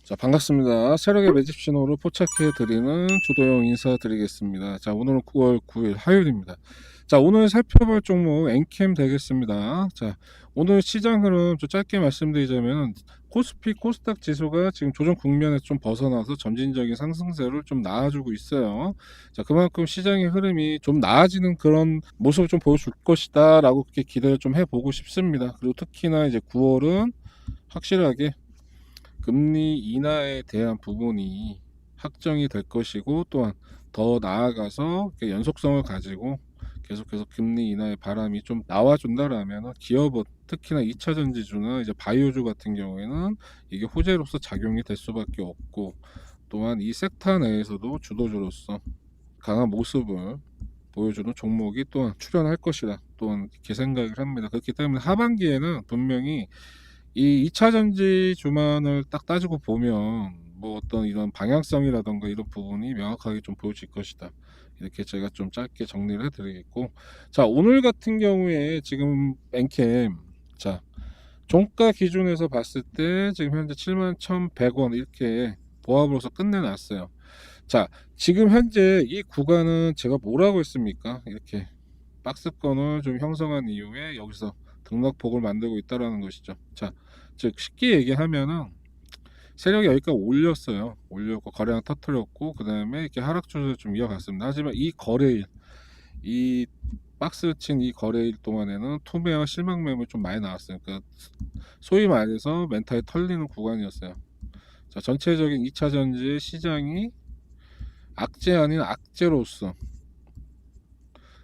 자, 반갑습니다. 세력의 매집 신호를 포착해 드리는 조도영 인사드리겠습니다. 자, 오늘은 9월 9일 화요일입니다. 자, 오늘 살펴볼 종목 엔캠 되겠습니다. 자, 오늘 시장 흐름 좀 짧게 말씀드리자면 코스피 코스닥 지수가 지금 조정 국면에서 좀 벗어나서 점진적인 상승세를 좀 나아주고 있어요. 자, 그만큼 시장의 흐름이 좀 나아지는 그런 모습을 좀 보여줄 것이다 라고 그렇게 기대를 좀 해보고 싶습니다. 그리고 특히나 이제 9월은 확실하게 금리 인하에 대한 부분이 확정이 될 것이고, 또한 더 나아가서 연속성을 가지고 계속해서 금리 인하의 바람이 좀 나와준다라면 기업은 특히나 2차 전지주나 이제 바이오주 같은 경우에는 이게 호재로서 작용이 될 수밖에 없고, 또한 이 섹터 내에서도 주도주로서 강한 모습을 보여주는 종목이 또한 출현할 것이다, 또한 이렇게 생각을 합니다. 그렇기 때문에 하반기에는 분명히 이 2차 전지 주만을 딱 따지고 보면 뭐 어떤 이런 방향성이라던가 이런 부분이 명확하게 좀 보여질 것이다, 이렇게 제가 좀 짧게 정리를 해드리겠고, 자, 오늘 같은 경우에 지금 엔캠, 자, 종가 기준에서 봤을 때 지금 현재 71,100원 이렇게 보합으로서 끝내놨어요. 자, 지금 현재 이 구간은 제가 뭐라고 했습니까? 이렇게 박스권을 좀 형성한 이후에 여기서 등락폭을 만들고 있다라는 것이죠. 자, 즉 쉽게 얘기하면은 세력이 여기까지 올렸어요. 올렸고 거래량 터뜨렸고, 그 다음에 이렇게 하락 추세를 좀 이어갔습니다. 하지만 이 거래일, 이 박스 친 이 거래일 동안에는 투매와 실망 매물이 좀 많이 나왔어요. 그러니까 소위 말해서 멘탈이 털리는 구간이었어요. 자, 전체적인 2차 전지의 시장이 악재 아닌 악재로서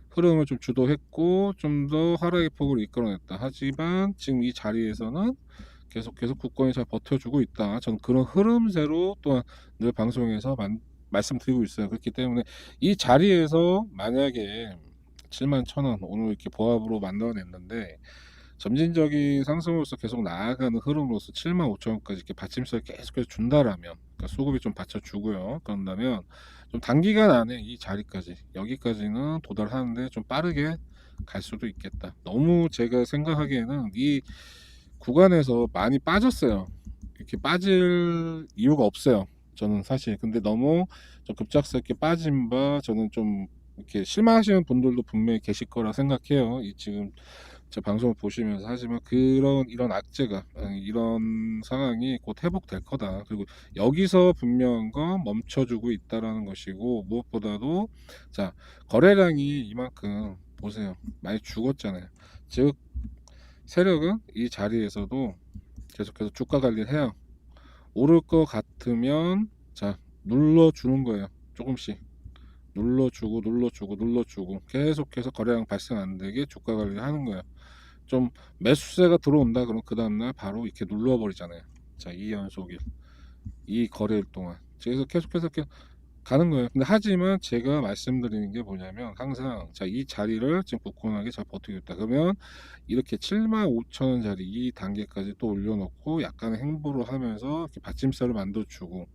흐름을 좀 주도했고 좀 더 하락의 폭을 이끌어냈다. 하지만 지금 이 자리에서는 계속 국권이 잘 버텨주고 있다. 저는 그런 흐름새로 또한 늘 방송에서 말씀드리고 있어요. 그렇기 때문에 이 자리에서 만약에 71,000원 오늘 이렇게 보합으로 만들어냈는데 점진적인 상승으로서 계속 나아가는 흐름으로서 75,000원까지 이렇게 받침살을 계속해서 준다라면, 그러니까 수급이 좀 받쳐주고요. 그런다면 좀 단기간 안에 이 자리까지, 여기까지는 도달하는데 좀 빠르게 갈 수도 있겠다. 너무 제가 생각하기에는 이 구간에서 많이 빠졌어요. 이렇게 빠질 이유가 없어요, 저는 사실. 근데 너무 좀 급작스럽게 빠진 바 저는 좀 이렇게 실망하시는 분들도 분명히 계실 거라 생각해요. 이 지금 제 방송을 보시면서. 하지만 그런 이런 악재가, 이런 상황이 곧 회복될 거다. 그리고 여기서 분명한 건 멈춰주고 있다라는 것이고, 무엇보다도 자, 거래량이 이만큼 보세요, 많이 죽었잖아요. 즉 세력은 이 자리에서도 계속해서 주가 관리를 해요. 오를 것 같으면 자, 눌러주는 거예요. 조금씩 눌러주고 계속해서 거래량 발생 안 되게 주가 관리를 하는 거예요. 좀 매수세가 들어온다 그러면 그 다음날 바로 이렇게 눌러버리잖아요. 자, 2연속일 이 거래일 동안 그래서 계속해서 이렇게 가는 거예요. 근데 하지만 제가 말씀드리는 게 뭐냐면, 항상 자, 이 자리를 지금 굳건하게 잘 버티고 있다 그러면 이렇게 75,000원짜리 이 단계까지 또 올려놓고 약간의 행보를 하면서 이렇게 받침살을 만들어주고,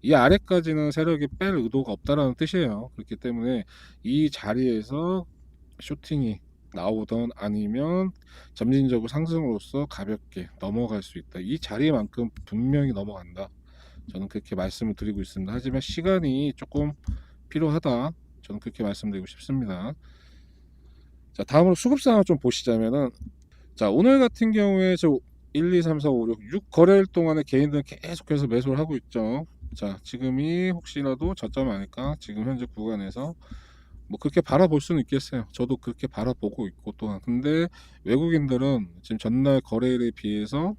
이 아래까지는 세력이 뺄 의도가 없다라는 뜻이에요. 그렇기 때문에 이 자리에서 쇼팅이 나오던 아니면 점진적으로 상승으로서 가볍게 넘어갈 수 있다. 이 자리만큼 분명히 넘어간다, 저는 그렇게 말씀을 드리고 있습니다. 하지만 시간이 조금 필요하다, 저는 그렇게 말씀드리고 싶습니다. 자, 다음으로 수급 상황을 좀 보시자면은, 자, 오늘 같은 경우에 저 1, 2, 3, 4, 5, 6 거래일 동안에 개인들은 계속해서 매수를 하고 있죠. 자, 지금이 혹시라도 저점 아닐까, 지금 현재 구간에서 뭐 그렇게 바라볼 수는 있겠어요. 저도 그렇게 바라보고 있고, 또한 근데 외국인들은 지금 전날 거래일에 비해서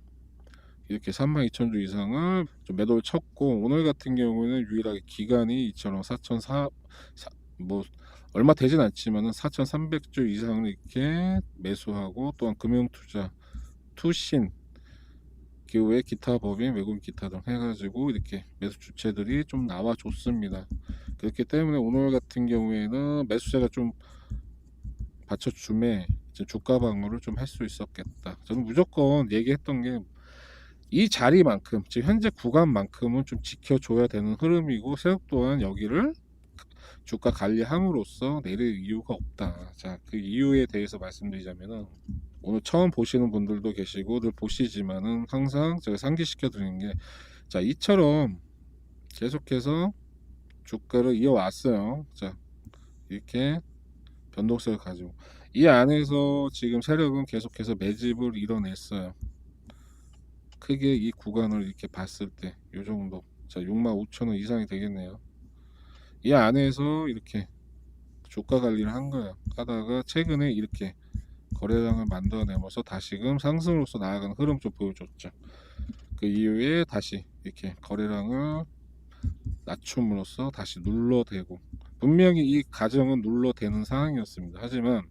이렇게 32,000주 이상을 좀 매도를 쳤고, 오늘 같은 경우에는 유일하게 기간이 이처럼 4,400, 뭐 얼마 되진 않지만은 4,300주 이상을 이렇게 매수하고, 또한 금융투자, 투신, 그 외 기타 법인, 외국인 기타 등 해가지고 이렇게 매수 주체들이 좀 나와줬습니다. 그렇기 때문에 오늘 같은 경우에는 매수세가 좀 받쳐줌에 주가 방어를 좀 할 수 있었겠다. 저는 무조건 얘기했던 게 이 자리만큼, 지금 현재 구간만큼은 좀 지켜줘야 되는 흐름이고, 세력 또한 여기를 주가 관리함으로써 내릴 이유가 없다. 자, 그 이유에 대해서 말씀드리자면은, 오늘 처음 보시는 분들도 계시고 늘 보시지만은 항상 제가 상기시켜 드리는 게, 자, 이처럼 계속해서 주가를 이어왔어요. 자, 이렇게 변동성을 가지고 이 안에서 지금 세력은 계속해서 매집을 이뤄냈어요. 크게 이 구간을 이렇게 봤을 때 이 정도, 자 65,000원 이상이 되겠네요. 이 안에서 이렇게 주가 관리를 한 거예요. 하다가 최근에 이렇게 거래량을 만들어내면서 다시금 상승으로서 나아가는 흐름 좀 보여줬죠. 그 이후에 다시 이렇게 거래량을 낮춤으로써 다시 눌러대고, 분명히 이 가정은 눌러대는 상황이었습니다. 하지만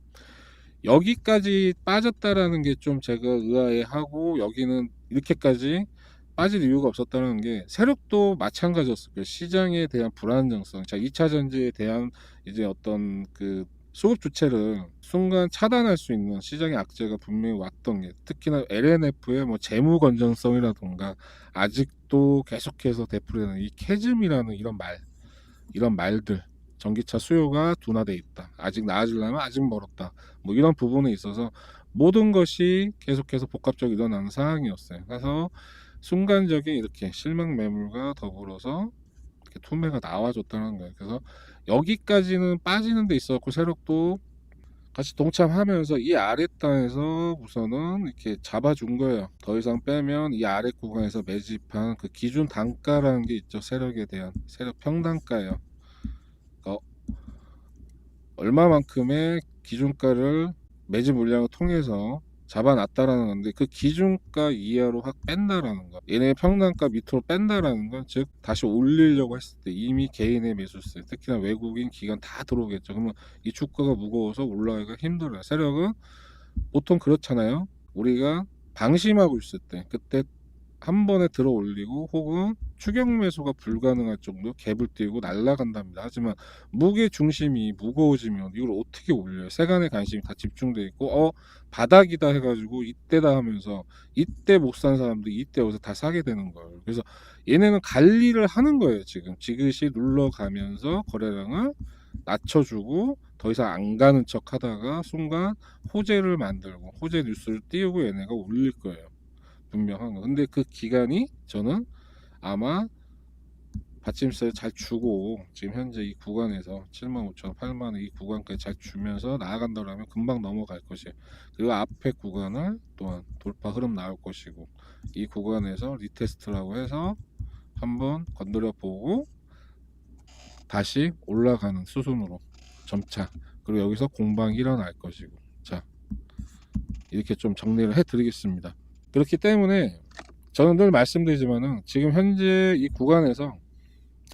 여기까지 빠졌다라는 게 좀 제가 의아해하고, 여기는 이렇게까지 빠질 이유가 없었다는 게 세력도 마찬가지였을 거예요. 시장에 대한 불안정성, 자 2차 전지에 대한 이제 어떤 그 수급 주체를 순간 차단할 수 있는 시장의 악재가 분명히 왔던 게, 특히나 LNF의 뭐 재무 건전성이라던가 아직도 계속해서 되풀이되는 이 캐즘이라는 이런 말들, 전기차 수요가 둔화돼 있다, 아직 나아지려면 아직 멀었다, 뭐 이런 부분에 있어서 모든 것이 계속해서 복합적으로 일어나는 상황이었어요. 그래서 순간적인 이렇게 실망 매물과 더불어서 이렇게 투매가 나와줬다는 거예요. 그래서 여기까지는 빠지는 데 있었고 세력도 같이 동참하면서 이 아랫단에서 우선은 이렇게 잡아준 거예요. 더 이상 빼면 이 아래 구간에서 매집한 그 기준 단가라는 게 있죠. 세력에 대한 세력 평단가예요. 그러니까 얼마만큼의 기준가를 매집 물량을 통해서 잡아놨다라는 건데, 그 기준가 이하로 확 뺀다라는 거, 얘네 평단가 밑으로 뺀다라는 건, 즉 다시 올리려고 했을 때 이미 개인의 매수세, 특히나 외국인 기관 다 들어오겠죠. 그러면 이 주가가 무거워서 올라가기가 힘들어요. 세력은 보통 그렇잖아요. 우리가 방심하고 있을 때, 그때 한 번에 들어 올리고 혹은 추격 매수가 불가능할 정도 갭을 띄우고 날아간답니다. 하지만 무게 중심이 무거워지면 이걸 어떻게 올려요? 세간의 관심이 다 집중돼 있고 바닥이다 해가지고 이때다 하면서 이때 못 산 사람들이 이때 여기서 다 사게 되는 거예요. 그래서 얘네는 관리를 하는 거예요. 지금 지그시 눌러가면서 거래량을 낮춰주고 더 이상 안 가는 척 하다가 순간 호재를 만들고 호재 뉴스를 띄우고 얘네가 올릴 거예요. 분명한 거. 근데 그 기간이 저는 아마 받침세를 잘 주고 지금 현재 이 구간에서 75,000원, 8만원 이 구간까지 잘 주면서 나아간다면 금방 넘어갈 것이에요. 그리고 앞에 구간을 또한 돌파 흐름 나올 것이고, 이 구간에서 리테스트라고 해서 한번 건드려 보고 다시 올라가는 수순으로 점차, 그리고 여기서 공방이 일어날 것이고, 자 이렇게 좀 정리를 해 드리겠습니다. 그렇기 때문에 저는 늘 말씀드리지만은 지금 현재 이 구간에서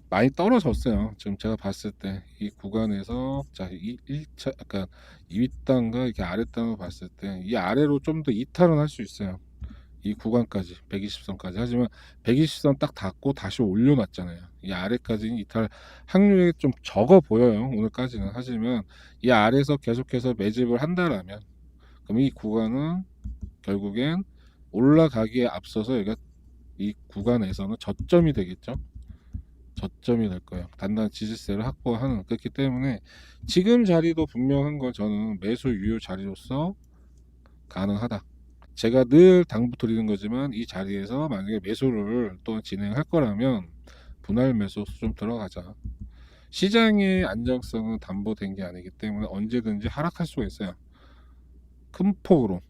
많이 떨어졌어요. 지금 제가 봤을 때 이 구간에서 자 1차 약간 윗단과 이렇게 아랫단을 봤을 때 이 아래로 좀 더 이탈은 할 수 있어요. 이 구간까지 120선까지. 하지만 120선 딱 닿고 다시 올려놨잖아요. 이 아래까지는 이탈 확률이 좀 적어 보여요, 오늘까지는. 하지만 이 아래에서 계속해서 매집을 한다라면 그럼 이 구간은 결국엔 올라가기에 앞서서 여기가 이 구간에서는 저점이 되겠죠. 저점이 될 거예요. 단단 지지세를 확보하는. 그렇기 때문에 지금 자리도 분명한 건 저는 매수 유효 자리로서 가능하다. 제가 늘 당부드리는 거지만 이 자리에서 만약에 매수를 또 진행할 거라면 분할 매수 좀 들어가자. 시장의 안정성은 담보된 게 아니기 때문에 언제든지 하락할 수가 있어요. 큰 폭으로.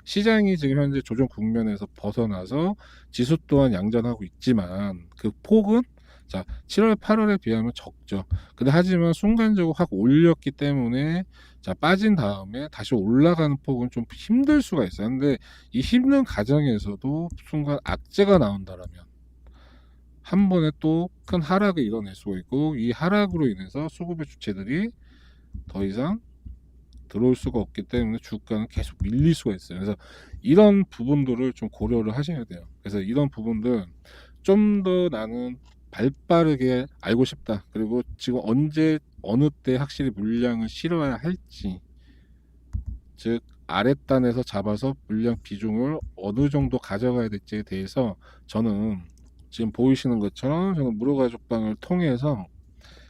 시장이 지금 현재 조정 국면에서 벗어나서 지수 또한 양전하고 있지만 그 폭은 자 7월 8월에 비하면 적죠. 근데 하지만 순간적으로 확 올렸기 때문에 자 빠진 다음에 다시 올라가는 폭은 좀 힘들 수가 있어요. 근데 이 힘든 과정에서도 순간 악재가 나온다라면 한 번에 또 큰 하락을 이뤄낼 수가 있고, 이 하락으로 인해서 수급의 주체들이 더 이상 들어올 수가 없기 때문에 주가는 계속 밀릴 수가 있어요. 그래서 이런 부분들을 좀 고려를 하셔야 돼요. 그래서 이런 부분들 좀 더 나는 발빠르게 알고 싶다. 그리고 지금 언제 어느 때 확실히 물량을 실어야 할지, 즉 아랫단에서 잡아서 물량 비중을 어느 정도 가져가야 될지에 대해서 저는 지금 보이시는 것처럼 저는 무료가족방을 통해서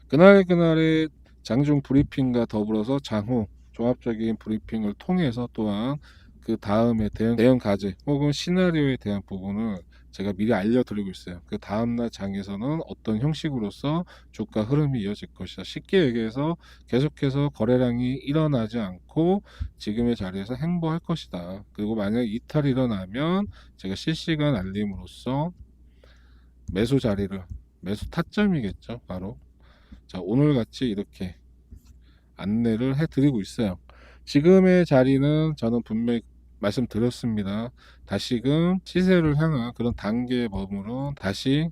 그날의 장중 브리핑과 더불어서 장후 종합적인 브리핑을 통해서 또한 그 다음에 대응 과제 혹은 시나리오에 대한 부분을 제가 미리 알려드리고 있어요. 그 다음날 장에서는 어떤 형식으로서 주가 흐름이 이어질 것이다. 쉽게 얘기해서 계속해서 거래량이 일어나지 않고 지금의 자리에서 행보할 것이다. 그리고 만약 이탈이 일어나면 제가 실시간 알림으로써 매수 자리를, 매수 타점이겠죠, 바로. 자, 오늘 같이 이렇게 안내를 해드리고 있어요. 지금의 자리는 저는 분명히 말씀드렸습니다. 다시금 시세를 향한 그런 단계의 머무른 다시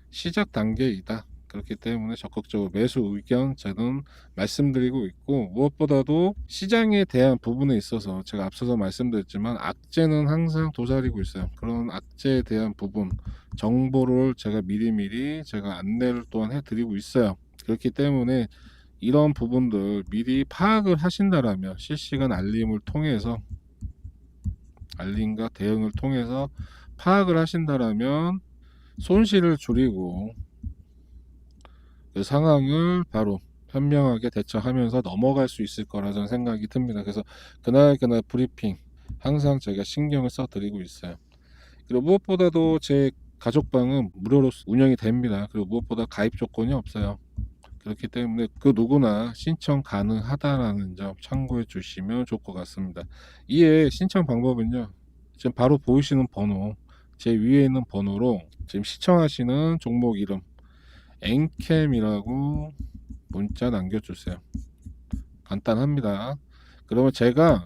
시작 단계이다. 그렇기 때문에 적극적으로 매수 의견 저는 말씀드리고 있고, 무엇보다도 시장에 대한 부분에 있어서 제가 앞서서 말씀드렸지만 악재는 항상 도사리고 있어요. 그런 악재에 대한 부분 정보를 제가 미리미리 제가 안내를 또한 해드리고 있어요. 그렇기 때문에 이런 부분들 미리 파악을 하신다라면 실시간 알림을 통해서, 알림과 대응을 통해서 파악을 하신다라면 손실을 줄이고 그 상황을 바로 현명하게 대처하면서 넘어갈 수 있을 거라는 생각이 듭니다. 그래서 그날 브리핑 항상 제가 신경을 써 드리고 있어요. 그리고 무엇보다도 제 가족방은 무료로 운영이 됩니다. 그리고 무엇보다 가입 조건이 없어요. 그렇기 때문에 그 누구나 신청 가능하다라는 점 참고해 주시면 좋을 것 같습니다. 이에 신청 방법은요, 지금 바로 보이시는 번호, 제 위에 있는 번호로 지금 시청하시는 종목 이름 엔캠이라고 문자 남겨주세요. 간단합니다. 그럼 제가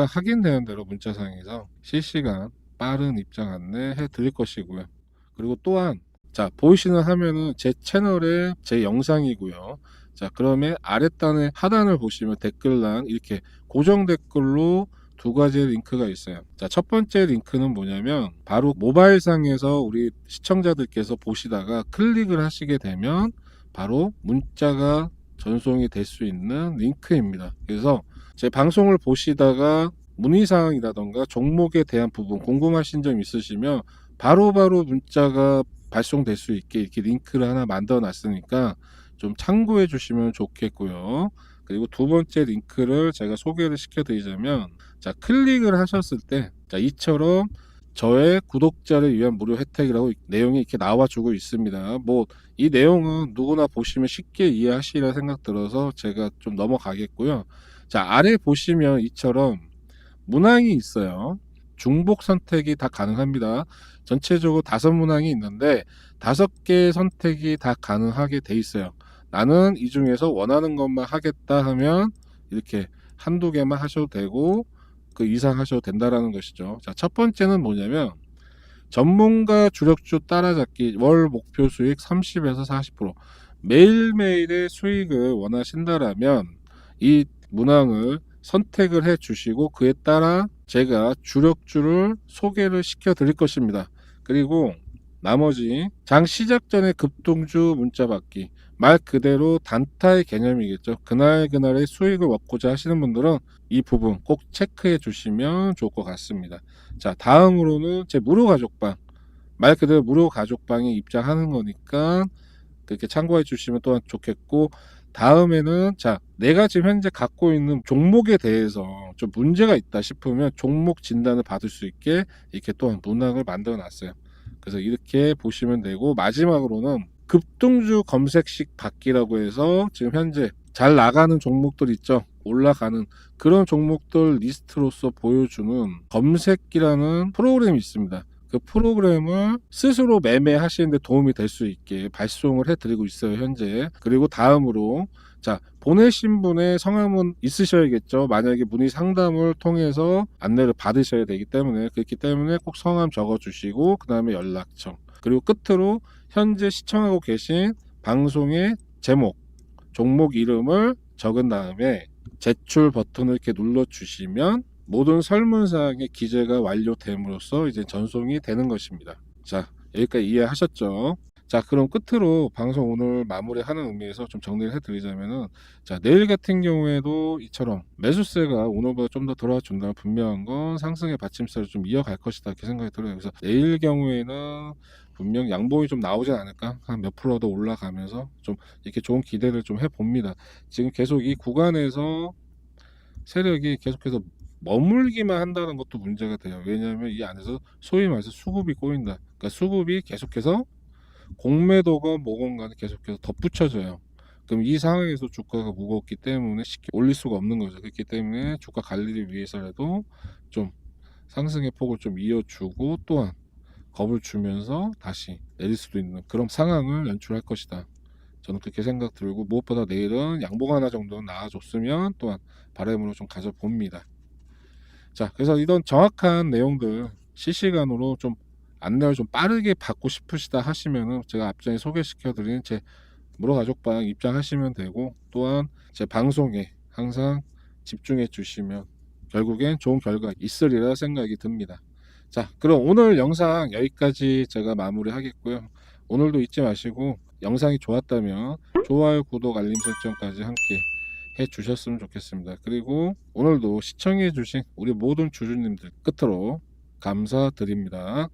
확인되는 대로 문자상에서 실시간 빠른 입장 안내 해 드릴 것이고요. 그리고 또한 자, 보이시는 화면은 제 채널의 제 영상이고요. 자, 그러면 아랫단의 하단을 보시면 댓글란 이렇게 고정 댓글로 두 가지의 링크가 있어요. 자, 첫 번째 링크는 뭐냐면 바로 모바일상에서 우리 시청자들께서 보시다가 클릭을 하시게 되면 바로 문자가 전송이 될 수 있는 링크입니다. 그래서 제 방송을 보시다가 문의사항이라던가 종목에 대한 부분 궁금하신 점 있으시면 바로바로 문자가 발송될 수 있게 이렇게 링크를 하나 만들어 놨으니까 좀 참고해 주시면 좋겠고요. 그리고 두 번째 링크를 제가 소개를 시켜 드리자면, 자, 클릭을 하셨을 때, 자, 이처럼 저의 구독자를 위한 무료 혜택이라고 내용이 이렇게 나와주고 있습니다. 뭐 이 내용은 누구나 보시면 쉽게 이해하시리라 생각 들어서 제가 좀 넘어가겠고요. 자, 아래 보시면 이처럼 문항이 있어요. 중복 선택이 다 가능합니다. 전체적으로 5문항이 있는데 5개 선택이 다 가능하게 돼 있어요. 나는 이 중에서 원하는 것만 하겠다 하면 이렇게 한두 개만 하셔도 되고 그 이상 하셔도 된다라는 것이죠. 자, 첫 번째는 뭐냐면 전문가 주력주 따라잡기 월 목표 수익 30에서 40% 매일매일의 수익을 원하신다라면 이 문항을 선택을 해 주시고 그에 따라 제가 주력주를 소개를 시켜 드릴 것입니다. 그리고 나머지 장 시작 전에 급등주 문자 받기, 말 그대로 단타의 개념이겠죠. 그날의 수익을 얻고자 하시는 분들은 이 부분 꼭 체크해 주시면 좋을 것 같습니다. 자, 다음으로는 제 무료 가족방, 말 그대로 무료 가족방에 입장하는 거니까 그렇게 참고해 주시면 또한 좋겠고, 다음에는 자, 내가 지금 현재 갖고 있는 종목에 대해서 좀 문제가 있다 싶으면 종목 진단을 받을 수 있게 이렇게 또한 문항을 만들어 놨어요. 그래서 이렇게 보시면 되고, 마지막으로는 급등주 검색식 받기라고 해서 지금 현재 잘 나가는 종목들 있죠, 올라가는 그런 종목들 리스트로서 보여주는 검색기라는 프로그램이 있습니다. 그 프로그램을 스스로 매매하시는데 도움이 될 수 있게 발송을 해드리고 있어요, 현재. 그리고 다음으로 자, 보내신 분의 성함은 있으셔야겠죠. 만약에 문의 상담을 통해서 안내를 받으셔야 되기 때문에, 그렇기 때문에 꼭 성함 적어주시고 그 다음에 연락처, 그리고 끝으로 현재 시청하고 계신 방송의 제목, 종목 이름을 적은 다음에 제출 버튼을 이렇게 눌러주시면 모든 설문사항의 기재가 완료됨으로써 이제 전송이 되는 것입니다. 자, 여기까지 이해하셨죠? 자, 그럼 끝으로 방송 오늘 마무리하는 의미에서 좀 정리를 해드리자면은, 자, 내일 같은 경우에도 이처럼 매수세가 오늘보다 좀 더 들어와 준다면 분명한 건 상승의 받침살을 좀 이어갈 것이다 이렇게 생각이 들어요. 그래서 내일 경우에는 분명 양봉이 좀 나오지 않을까, 한 몇 프로 더 올라가면서 좀 이렇게 좋은 기대를 좀 해봅니다. 지금 계속 이 구간에서 세력이 계속해서 머물기만 한다는 것도 문제가 돼요. 왜냐하면 이 안에서 소위 말해서 수급이 꼬인다. 그러니까 수급이 계속해서 공매도건 뭐건 간에 계속해서 덧붙여져요. 그럼 이 상황에서 주가가 무겁기 때문에 쉽게 올릴 수가 없는 거죠. 그렇기 때문에 주가 관리를 위해서라도 좀 상승의 폭을 좀 이어주고 또한 겁을 주면서 다시 내릴 수도 있는 그런 상황을 연출할 것이다. 저는 그렇게 생각 들고 무엇보다 내일은 양봉 하나 정도는 나와줬으면 또한 바람으로 좀 가져봅니다. 자, 그래서 이런 정확한 내용들 실시간으로 좀 안내를 좀 빠르게 받고 싶으시다 하시면은 제가 앞전에 소개시켜드린 제 무료가족방 입장하시면 되고 또한 제 방송에 항상 집중해 주시면 결국엔 좋은 결과 있으리라 생각이 듭니다. 자, 그럼 오늘 영상 여기까지 제가 마무리 하겠고요. 오늘도 잊지 마시고 영상이 좋았다면 좋아요, 구독, 알림 설정까지 함께 해 주셨으면 좋겠습니다. 그리고 오늘도 시청해 주신 우리 모든 주주님들 끝으로 감사드립니다.